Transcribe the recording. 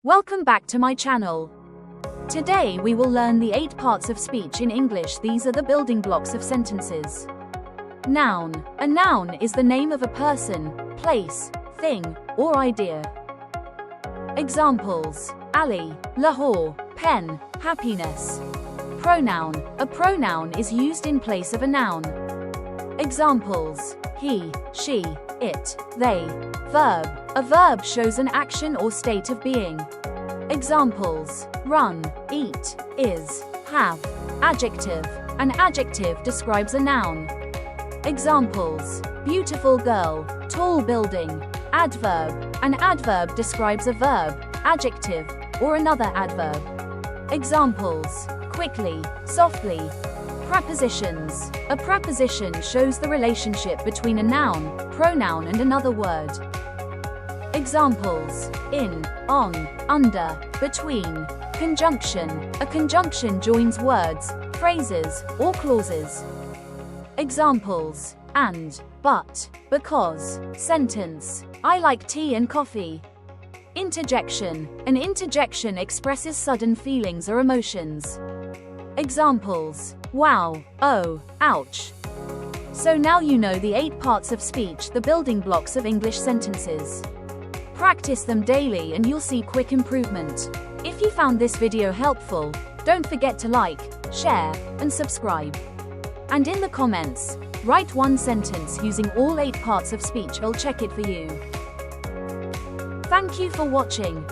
Welcome back to my channel. Today we will learn the 8 parts of speech in English. These are the building blocks of sentences. Noun. A noun is the name of a person, place, thing, or idea. Examples: Ali, Lahore, pen, happiness. Pronoun. A pronoun is used in place of a noun. Examples: he, she, it, they. Verb. A verb shows an action or state of being. Examples: run, eat, is, have. Adjective. An adjective describes a noun. Examples: beautiful girl, tall building. Adverb. An adverb describes a verb, adjective, or another adverb. Examples: quickly, softly. Prepositions. A preposition shows the relationship between a noun, pronoun, and another word. Examples: in, on, under, between. Conjunction. A conjunction joins words, phrases, or clauses. Examples: and, but, because. Sentence: I like tea and coffee. Interjection. An interjection expresses sudden feelings or emotions. Examples: wow, oh, ouch. So now you know the 8 parts of speech, the building blocks of English sentences. Practice them daily and you'll see quick improvement. If you found this video helpful, don't forget to like, share, and subscribe. And in the comments, write one sentence using all 8 parts of speech. I'll check it for you. Thank you for watching.